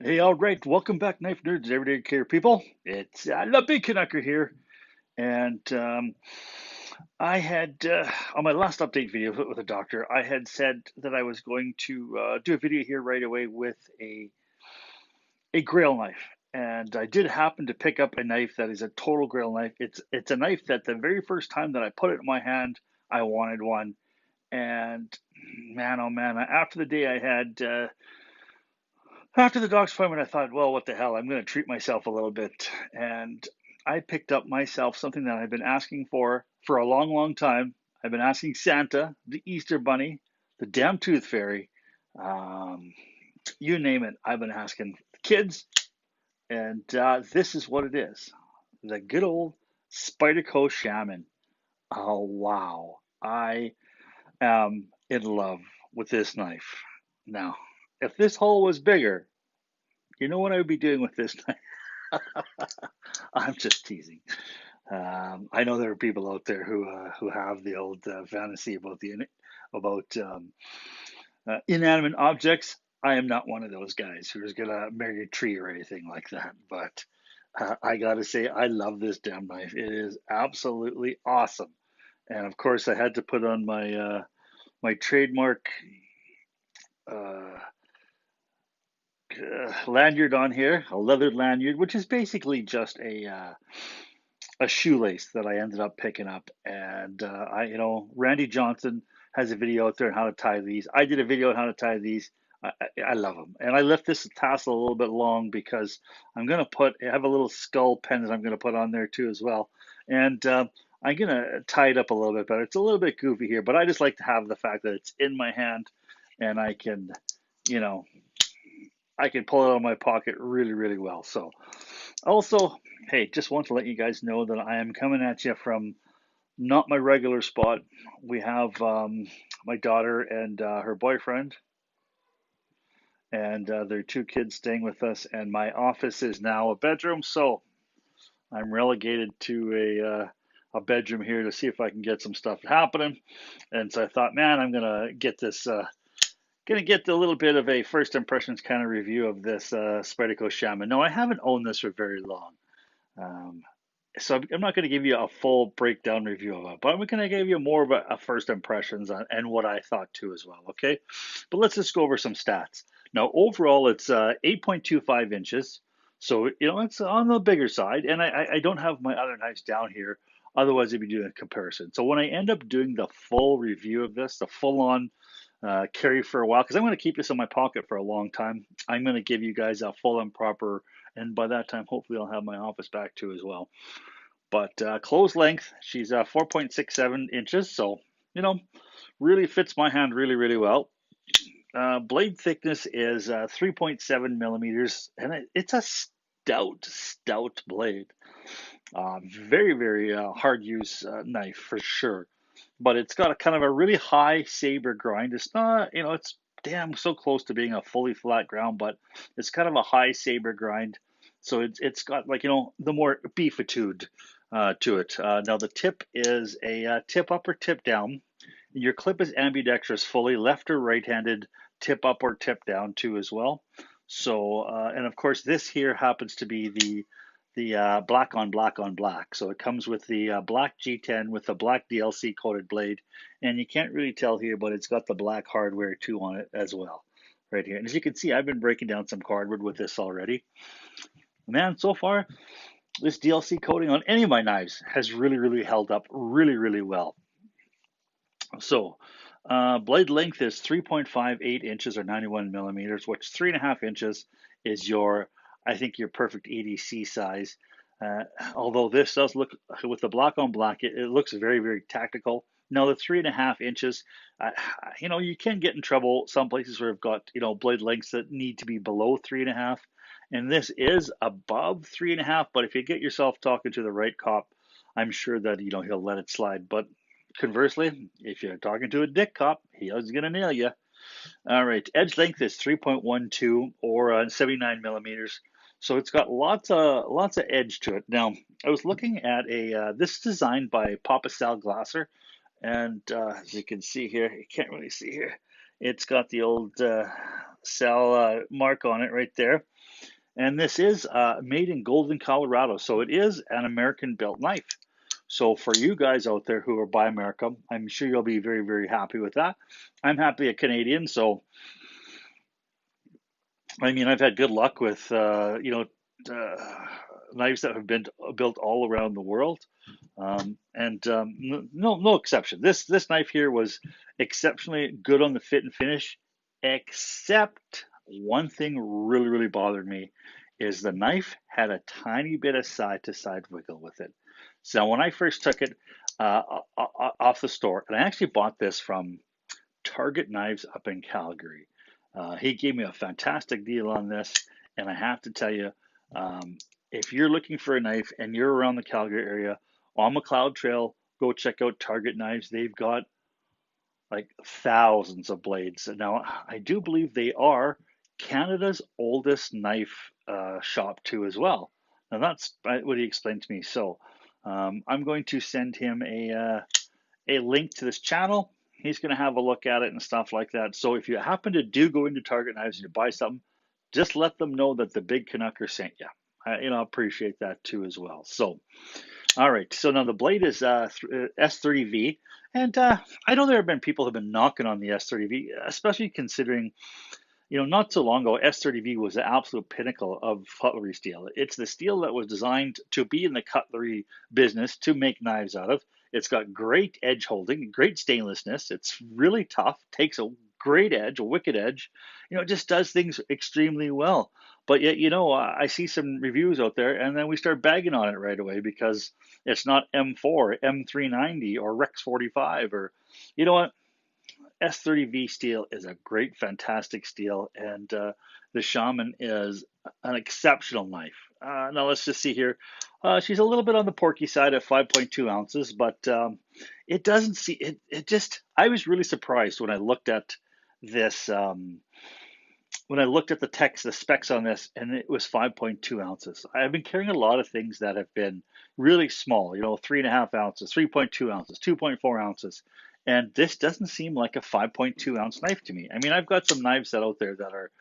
Hey, all right. Welcome back, Knife Nerds, Everyday Care people. It's the Big Canucker here. And I had, on my last update video with a doctor, I had said that I was going to do a video here right away with a Grail knife. And I did happen to pick up a knife that is a total Grail knife. It's a knife that the very first time that I put it in my hand, I wanted one. And man, oh man, after the day I had, after the doc's appointment, I thought, well, what the hell? I'm going to treat myself a little bit. And I picked up myself something that I've been asking for a long, long time. I've been asking Santa, the Easter Bunny, the damn Tooth Fairy, um, you name it. I've been asking the kids, and this is what it is: the good old Spyderco Shaman. Oh wow! I am in love with this knife. Now, if this hole was bigger, you know what I would be doing with this knife? I'm just teasing. I know there are people out there who have the old fantasy about about inanimate objects. I am not one of those guys who is gonna marry a tree or anything like that. But I gotta say, I love this damn knife. It is absolutely awesome. And of course, I had to put on my trademark uh, lanyard on here, a leather lanyard, which is basically just a shoelace that I ended up picking up. And Randy Johnson has a video out there on how to tie these. I did a video on how to tie these. I love them, and I left this tassel a little bit long because I have a little skull pendant I'm gonna put on there too as well, and I'm gonna tie it up a little bit better. It's a little bit goofy here, but I just like to have the fact that it's in my hand, and you know, I can pull it out of my pocket really, really well. So also, hey, just want to let you guys know that I am coming at you from not my regular spot. We have my daughter and her boyfriend and their two kids staying with us, and my office is now a bedroom. So I'm relegated to a bedroom here to see if I can get some stuff happening. And so I thought, man, I'm gonna get this. Gonna get a little bit of a first impressions kind of review of this Spyderco Shaman. No, I haven't owned this for very long. Um, so I'm not going to give you a full breakdown review of it, but I'm going to give you more of a first impressions and what I thought too as well. Okay, but let's just go over some stats. Now, overall, it's 8.25 inches, so it's on the bigger side, and I don't have my other knives down here. Otherwise, I'd be doing a comparison. So when I end up doing the full review of this, the full-on carry for a while, because I'm going to keep this in my pocket for a long time, I'm going to give you guys a full and proper, and by that time, hopefully, I'll have my office back too as well. But close length, she's 4.67 inches, so really fits my hand really, really well. Blade thickness is 3.7 millimeters, and it's a stout blade. Very, very hard use knife for sure. But it's got a kind of a really high saber grind. It's not, it's damn so close to being a fully flat ground, but it's kind of a high saber grind. So it's got like the more beefitude to it. Now the tip is a tip up or tip down. Your clip is ambidextrous, fully left or right-handed, tip up or tip down too as well. So and of course this here happens to be the black on black on black. So it comes with the black G10 with the black DLC coated blade, and you can't really tell here, but it's got the black hardware too on it as well, right here. And as you can see, I've been breaking down some cardboard with this already. Man, so far this DLC coating on any of my knives has really, really held up really, really well. So, blade length is 3.58 inches or 91 millimeters, which 3.5 inches is I think, your perfect EDC size. Although this does look, with the black on black, it looks very, very tactical. Now, the 3.5 inches, you can get in trouble some places where you've got, blade lengths that need to be below 3.5. And this is above 3.5, but if you get yourself talking to the right cop, I'm sure that, he'll let it slide. But conversely, if you're talking to a dick cop, he's going to nail you. All right, edge length is 3.12 or 79 millimeters. So it's got lots of edge to it. Now, I was looking at this is designed by Papa Sal Glasser, and as you can see here, you can't really see here. It's got the old sell mark on it right there. And this is made in Golden, Colorado. So it is an American built knife. So for you guys out there who are Buy America, I'm sure you'll be very, very happy with that. I'm happy a Canadian. So, I mean, I've had good luck with, knives that have been built all around the world. And no exception. This knife here was exceptionally good on the fit and finish, except one thing really bothered me is the knife had a tiny bit of side to side wiggle with it. So when I first took it off the store, and I actually bought this from Target Knives up in Calgary. He gave me a fantastic deal on this, and I have to tell you, um, if you're looking for a knife and you're around the Calgary area on McLeod Trail, go check out Target Knives. They've got like thousands of blades. Now, I do believe they are Canada's oldest knife shop too, as well. Now, that's what he explained to me. So, I'm going to send him a link to this channel. He's going to have a look at it and stuff like that. So if you happen to go into Target Knives and you buy something, just let them know that the Big Canucker sent you. I appreciate that too as well. So, all right. So now the blade is S30V, and I know there have been people who have been knocking on the S30V, especially considering not so long ago, S30V was the absolute pinnacle of cutlery steel. It's the steel that was designed to be in the cutlery business to make knives out of. It's got great edge holding, great stainlessness. It's really tough, takes a great edge, a wicked edge. It just does things extremely well. But yet, I see some reviews out there, and then we start bagging on it right away because it's not M4, M390, or Rex 45, or you know what? S30V steel is a great, fantastic steel, and the Shaman is an exceptional knife. Now let's just see here. She's a little bit on the porky side at 5.2 ounces, but it doesn't see it. It just I was really surprised when I looked at this. When I looked at the text, the specs on this, and it was 5.2 ounces. I've been carrying a lot of things that have been really small, 3.5 ounces, 3.2 ounces, 2.4 ounces. And this doesn't seem like a 5.2 ounce knife to me. I mean, I've got some knives out there that are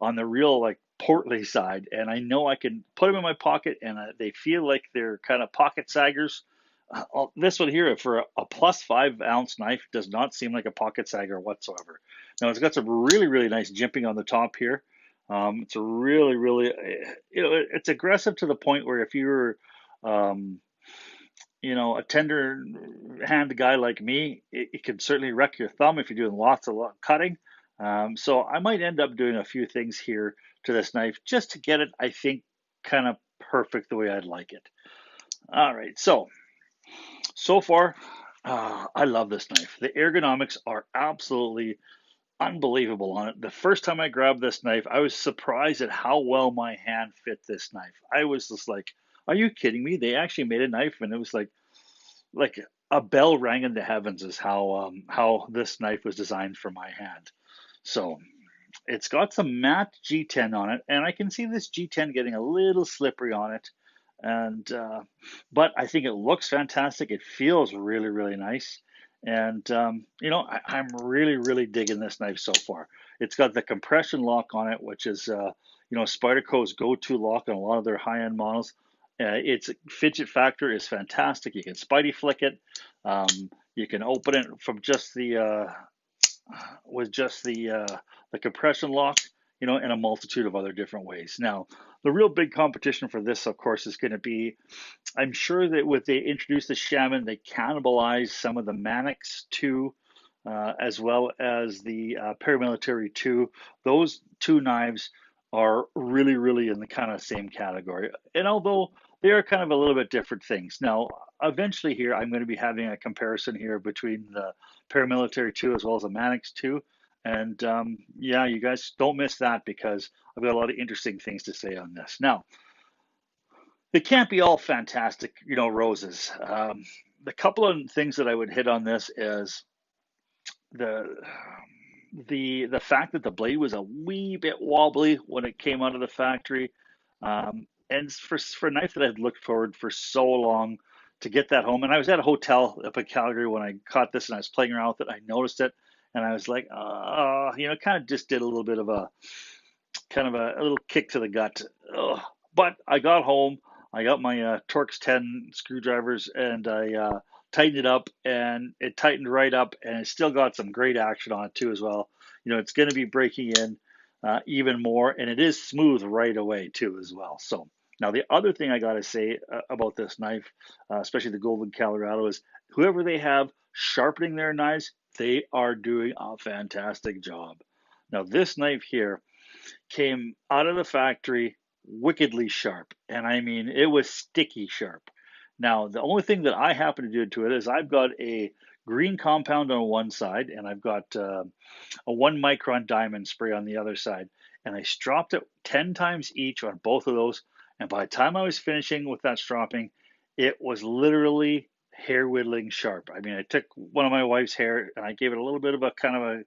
on the real like portly side, and I know I can put them in my pocket, and they feel like they're kind of pocket saggers. This one here for a plus 5 ounce knife does not seem like a pocket sagger whatsoever. Now it's got some really nice jimping on the top here. It's a really it's aggressive to the point where if you're um, a tender hand guy like me, it can certainly wreck your thumb if you're doing lots of cutting. So I might end up doing a few things here to this knife just to get it, I think, kind of perfect the way I'd like it. All right, so far, I love this knife. The ergonomics are absolutely unbelievable on it. The first time I grabbed this knife, I was surprised at how well my hand fit this knife. I was just like, are you kidding me? They actually made a knife, and it was like a bell rang in the heavens is how this knife was designed for my hand. So it's got some matte G10 on it, and I can see this G10 getting a little slippery on it. And but I think it looks fantastic. It feels really nice, and I'm really digging this knife so far. It's got the compression lock on it, which is Spyderco's go-to lock on a lot of their high-end models. Its fidget factor is fantastic. You can Spidey flick it. Um, you can open it from just the compression lock, in a multitude of other different ways. Now, the real big competition for this, of course, is going to be, I'm sure that when they introduce the Shaman, they cannibalize some of the Mannix 2, as well as the Paramilitary 2. Those two knives are really in the kind of same category. And although they are kind of a little bit different things. Now, eventually here, I'm going to be having a comparison here between the Paramilitary 2 as well as the Mannix 2. And yeah, you guys don't miss that because I've got a lot of interesting things to say on this. Now, they can't be all fantastic, roses. The couple of things that I would hit on this is the the fact that the blade was a wee bit wobbly when it came out of the factory, and for a knife that I'd looked forward for so long to get that home. And I was at a hotel up in Calgary when I caught this, and I was playing around with it. I noticed it, and I was like, kind of just did a little bit of a kind of a little kick to the gut. Ugh. But I got home, I got my Torx 10 screwdrivers, and I tightened it up, and it tightened right up, and it still got some great action on it too as well. It's going to be breaking in even more, and it is smooth right away too as well. So now the other thing I got to say about this knife, especially the Golden Colorado, is whoever they have sharpening their knives, they are doing a fantastic job. Now this knife here came out of the factory wickedly sharp. And I mean, it was sticky sharp. Now, the only thing that I happen to do to it is I've got a green compound on one side, and I've got a 1 micron diamond spray on the other side. And I stropped it 10 times each on both of those. And by the time I was finishing with that stropping, it was literally hair whittling sharp. I mean, I took one of my wife's hair and I gave it a little bit of a kind of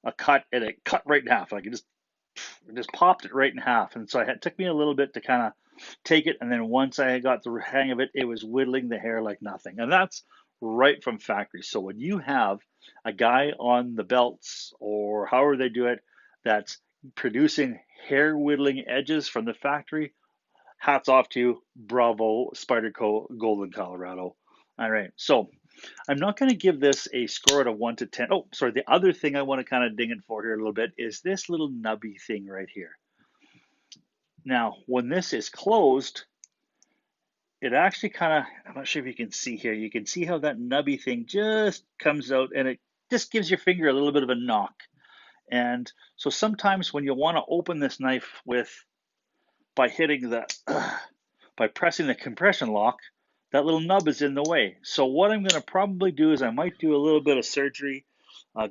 a cut, and it cut right in half. Like it just popped it right in half. And so it took me a little bit to kind of take it. And then once I got the hang of it, it was whittling the hair like nothing. And that's right from factory. So when you have a guy on the belts or however they do it that's producing hair whittling edges from the factory, hats off to you. Bravo, Spyderco Golden Colorado. All right. So I'm not going to give this a score out of 1 to 10. Oh, sorry. The other thing I want to kind of ding it for here a little bit is this little nubby thing right here. Now, when this is closed, it actually kind of, I'm not sure if you can see here, you can see how that nubby thing just comes out and it just gives your finger a little bit of a knock. And so sometimes when you want to open this knife by hitting by pressing the compression lock, that little nub is in the way. So what I'm going to probably do is I might do a little bit of surgery,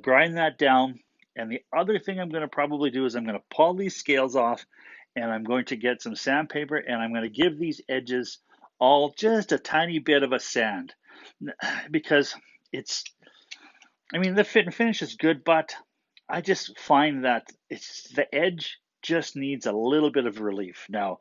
grind that down. And the other thing I'm going to probably do is I'm going to pull these scales off, and I'm going to get some sandpaper, and I'm going to give these edges all just a tiny bit of a sand, because the fit and finish is good, but I just find that the edge just needs a little bit of relief. Now,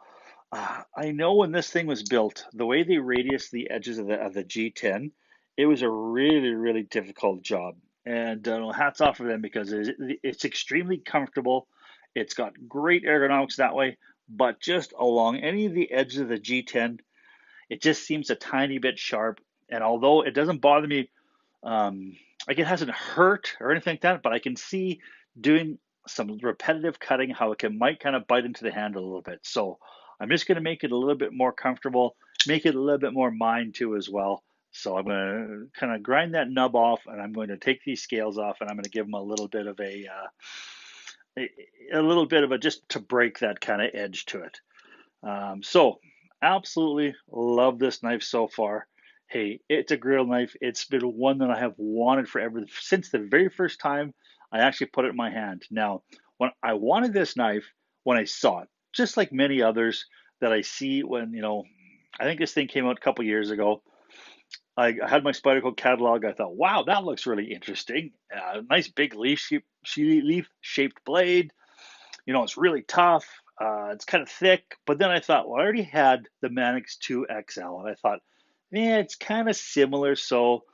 I know when this thing was built, the way they radius the edges of the G10, it was a really, really difficult job. And hats off for them, because it's extremely comfortable. It's got great ergonomics that way, but just along any of the edges of the G10, it just seems a tiny bit sharp. And although it doesn't bother me, like it hasn't hurt or anything like that, but I can see doing some repetitive cutting how might kind of bite into the hand a little bit. So I'm just going to make it a little bit more comfortable, make it a little bit more mine too as well. So I'm going to kind of grind that nub off, and I'm going to take these scales off, and I'm going to give them a little bit of just to break that kind of edge to it. So absolutely love this knife so far. Hey, it's a Grail knife. It's been one that I have wanted forever, since the very first time I actually put it in my hand. Now, when I wanted this knife, when I saw it, just like many others that I see when, I think this thing came out a couple years ago. I had my Spyderco catalog. I thought, wow, that looks really interesting. Nice big leaf-shaped blade. It's really tough. It's kind of thick. But then I thought, well, I already had the Manix 2 XL, and I thought, yeah, it's kind of similar, so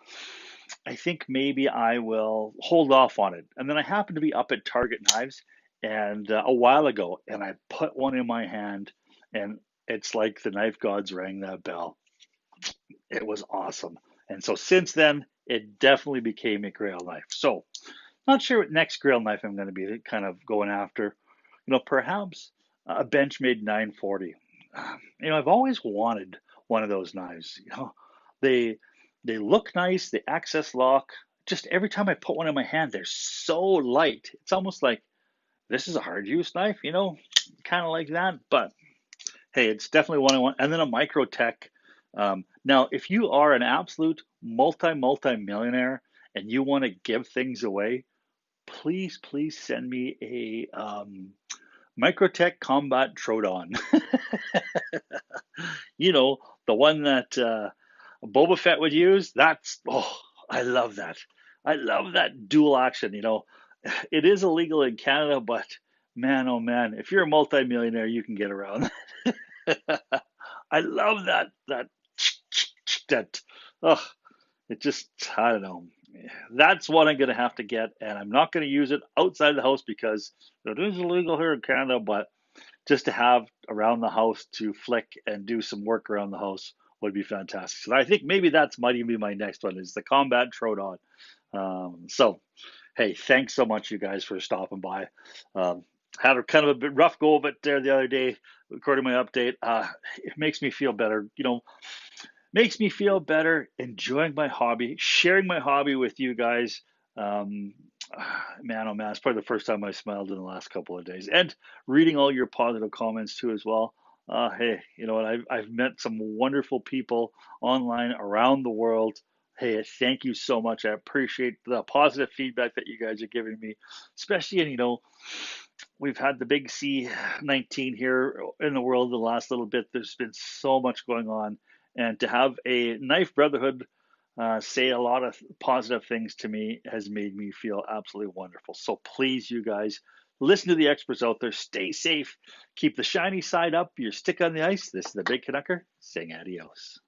I think maybe I will hold off on it. And then I happened to be up at Target Knives and a while ago, and I put one in my hand, and it's like the knife gods rang that bell. It was awesome. And so since then, it definitely became a Grail knife. So not sure what next Grail knife I'm going to be kind of going after. Perhaps a Benchmade 940. I've always wanted one of those knives. They they look nice. They access lock. Just every time I put one in my hand, they're so light. It's almost like this is a hard use knife, kind of like that. But hey, it's definitely one I want. And then a Microtech. Now, if you are an absolute multi millionaire and you want to give things away, please send me a Microtech Combat Troodon. The one that Boba Fett would use. I love that. I love that dual action. It is illegal in Canada, but man, oh man, if you're a multimillionaire, you can get around that. I love that. Oh, it just, I don't know. that's what I'm going to have to get, and I'm not going to use it outside the house because it is illegal here in Canada. But just to have around the house to flick and do some work around the house would be fantastic. So I think maybe that's might even be my next one is the Combat Troodon. So hey, thanks so much, you guys, for stopping by. Um, had a kind of a bit rough go of it there the other day, recording my update. It makes me feel better, makes me feel better enjoying my hobby, sharing my hobby with you guys. Um, man, oh man, it's probably the first time I smiled in the last couple of days, and reading all your positive comments too as well. Hey, you know what? I've met some wonderful people online around the world. Hey, thank you so much. I appreciate the positive feedback that you guys are giving me, especially in, we've had the big C-19 here in the world the last little bit. There's been so much going on, and to have a knife brotherhood say a lot of positive things to me has made me feel absolutely wonderful. So please, you guys, listen to the experts out there. Stay safe. Keep the shiny side up. Your stick on the ice. This is the Big Canucker saying adios.